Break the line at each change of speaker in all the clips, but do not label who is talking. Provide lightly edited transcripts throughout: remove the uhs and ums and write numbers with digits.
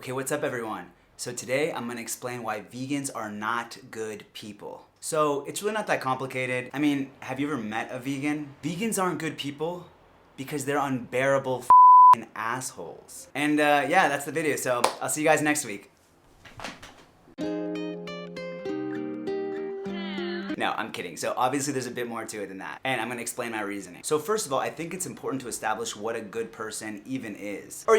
Okay, what's up everyone? So today I'm gonna explain why vegans are not good people. So it's really not that complicated. I mean, have you ever met a vegan? Vegans aren't good people because they're unbearable f***ing assholes. And yeah, that's the video, so I'll see you guys next week. No, I'm kidding. So obviously there's a bit more to it than that. And I'm gonna explain my reasoning. So first of all, I think it's important to establish what a good person even is. Or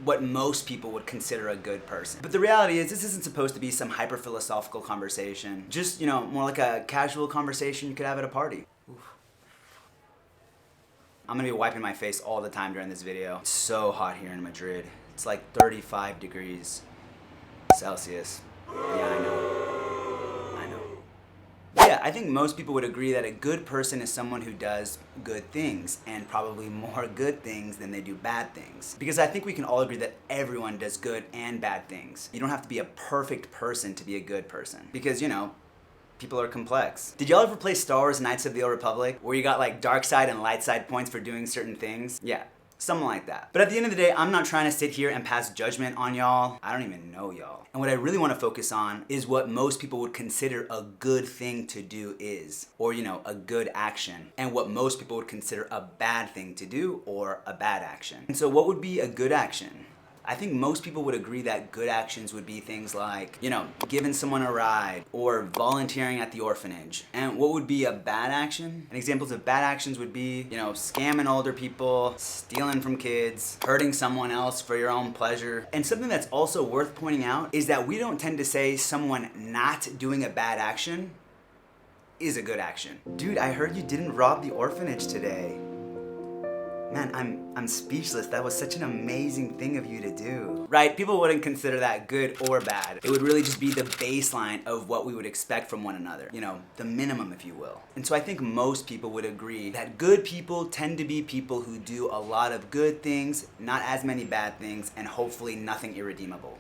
what most people would consider a good person. But the reality is this isn't supposed to be some hyper-philosophical conversation. Just, more like a casual conversation you could have at a party. Oof. I'm gonna be wiping my face all the time during this video. It's so hot here in Madrid. It's like 35 degrees Celsius. Yeah, I know. Yeah, I think most people would agree that a good person is someone who does good things, and probably more good things than they do bad things. Because I think we can all agree that everyone does good and bad things. You don't have to be a perfect person to be a good person. Because, people are complex. Did y'all ever play Star Wars Knights of the Old Republic, where you got like dark side and light side points for doing certain things? Yeah. Something like that. But at the end of the day, I'm not trying to sit here and pass judgment on y'all. I don't even know y'all. And what I really want to focus on is what most people would consider a good thing to do is, or a good action, and what most people would consider a bad thing to do or a bad action. And so what would be a good action? I think most people would agree that good actions would be things like, giving someone a ride or volunteering at the orphanage. And what would be a bad action? And examples of bad actions would be, scamming older people, stealing from kids, hurting someone else for your own pleasure. And something that's also worth pointing out is that we don't tend to say someone not doing a bad action is a good action. Dude, I heard you didn't rob the orphanage today. Man, I'm speechless. That was such an amazing thing of you to do. Right? People wouldn't consider that good or bad. It would really just be the baseline of what we would expect from one another. The minimum, if you will. And so I think most people would agree that good people tend to be people who do a lot of good things, not as many bad things, and hopefully nothing irredeemable.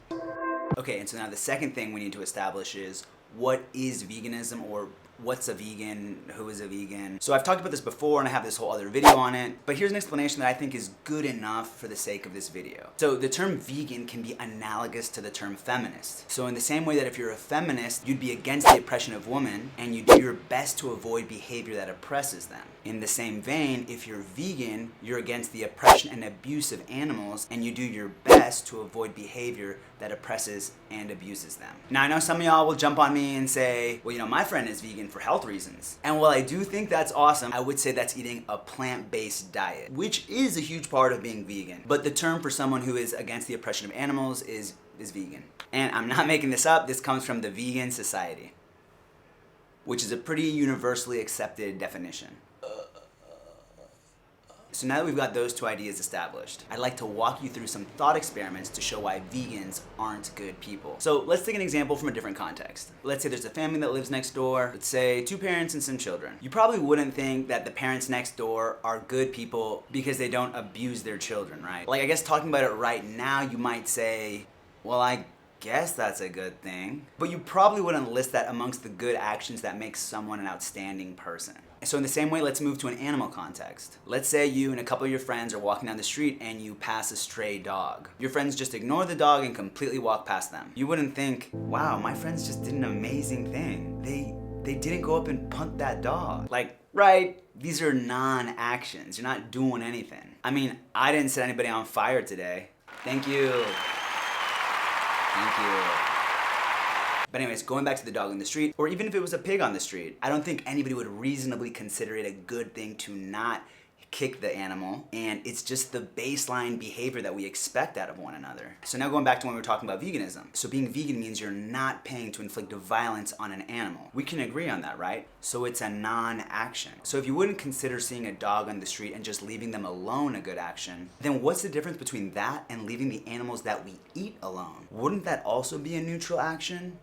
Okay, and so now the second thing we need to establish is, what is veganism, or what's a vegan, who is a vegan? So I've talked about this before and I have this whole other video on it, but here's an explanation that I think is good enough for the sake of this video. So the term vegan can be analogous to the term feminist. So in the same way that if you're a feminist, you'd be against the oppression of women and you do your best to avoid behavior that oppresses them. In the same vein, if you're vegan, you're against the oppression and abuse of animals and you do your best to avoid behavior that oppresses and abuses them. Now I know some of y'all will jump on me and say, well, my friend is vegan for health reasons. And while I do think that's awesome, I would say that's eating a plant-based diet, which is a huge part of being vegan. But the term for someone who is against the oppression of animals is vegan. And I'm not making this up, this comes from the Vegan Society, which is a pretty universally accepted definition. So now that we've got those two ideas established, I'd like to walk you through some thought experiments to show why vegans aren't good people. So let's take an example from a different context. Let's say there's a family that lives next door. Let's say 2 parents and some children. You probably wouldn't think that the parents next door are good people because they don't abuse their children, right? Like, I guess talking about it right now, you might say, well, I guess that's a good thing. But you probably wouldn't list that amongst the good actions that make someone an outstanding person. So in the same way, let's move to an animal context. Let's say you and a couple of your friends are walking down the street and you pass a stray dog. Your friends just ignore the dog and completely walk past them. You wouldn't think, wow, my friends just did an amazing thing. They didn't go up and punt that dog. Like, right? These are non-actions. You're not doing anything. I mean, I didn't set anybody on fire today. Thank you. Thank you. But anyways, going back to the dog in the street, or even if it was a pig on the street, I don't think anybody would reasonably consider it a good thing to not kick the animal, and it's just the baseline behavior that we expect out of one another. So now going back to when we were talking about veganism. So being vegan means you're not paying to inflict violence on an animal. We can agree on that, right? So it's a non-action. So if you wouldn't consider seeing a dog on the street and just leaving them alone a good action, then what's the difference between that and leaving the animals that we eat alone? Wouldn't that also be a neutral action?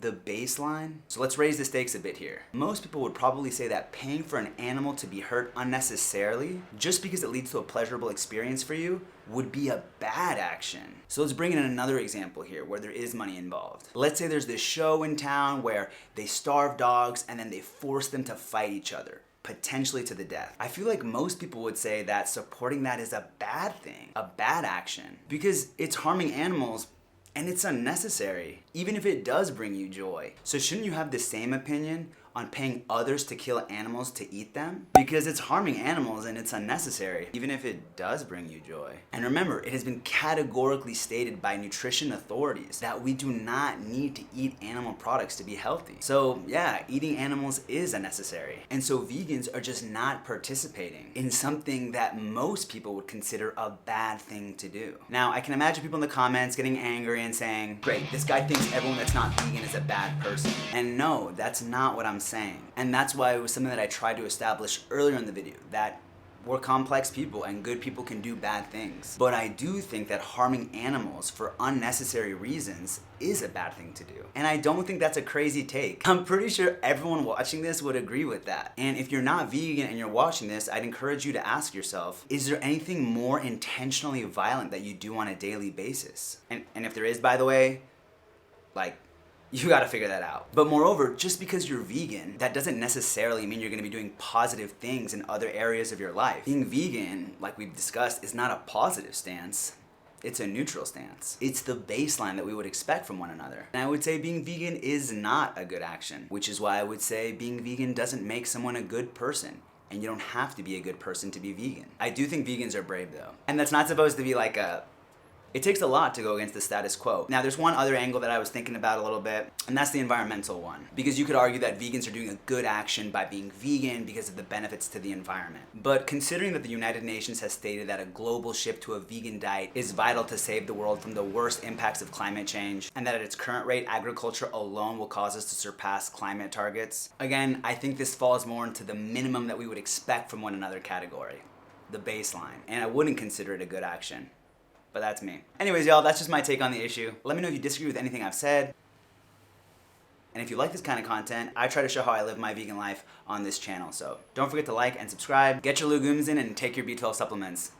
The baseline? So let's raise the stakes a bit here. Most people would probably say that paying for an animal to be hurt unnecessarily, just because it leads to a pleasurable experience for you, would be a bad action. So let's bring in another example here where there is money involved. Let's say there's this show in town where they starve dogs and then they force them to fight each other. potentially to the death. I feel like most people would say that supporting that is a bad thing, a bad action, because it's harming animals and it's unnecessary, even if it does bring you joy. So shouldn't you have the same opinion on paying others to kill animals to eat them? Because it's harming animals and it's unnecessary, even if it does bring you joy. And remember, it has been categorically stated by nutrition authorities that we do not need to eat animal products to be healthy. So yeah, eating animals is unnecessary. And so vegans are just not participating in something that most people would consider a bad thing to do. Now, I can imagine people in the comments getting angry and saying, great, this guy thinks everyone that's not vegan is a bad person. And no, that's not what I'm saying. And that's why it was something that I tried to establish earlier in the video, that we're complex people and good people can do bad things. But I do think that harming animals for unnecessary reasons is a bad thing to do. And I don't think that's a crazy take. I'm pretty sure everyone watching this would agree with that. And if you're not vegan and you're watching this, I'd encourage you to ask yourself, is there anything more intentionally violent that you do on a daily basis? And if there is, by the way, like, you gotta figure that out. But moreover, just because you're vegan, that doesn't necessarily mean you're gonna be doing positive things in other areas of your life. Being vegan, like we've discussed, is not a positive stance. It's a neutral stance. It's the baseline that we would expect from one another. And I would say being vegan is not a good action, which is why I would say being vegan doesn't make someone a good person. And you don't have to be a good person to be vegan. I do think vegans are brave though. And that's not supposed to be like it takes a lot to go against the status quo. Now, there's one other angle that I was thinking about a little bit, and that's the environmental one. Because you could argue that vegans are doing a good action by being vegan because of the benefits to the environment. But considering that the United Nations has stated that a global shift to a vegan diet is vital to save the world from the worst impacts of climate change, and that at its current rate, agriculture alone will cause us to surpass climate targets, again, I think this falls more into the minimum that we would expect from one another category, the baseline. And I wouldn't consider it a good action. But that's me. Anyways, y'all, that's just my take on the issue. Let me know if you disagree with anything I've said. And if you like this kind of content, I try to show how I live my vegan life on this channel. So don't forget to like and subscribe, get your legumes in, and take your B12 supplements.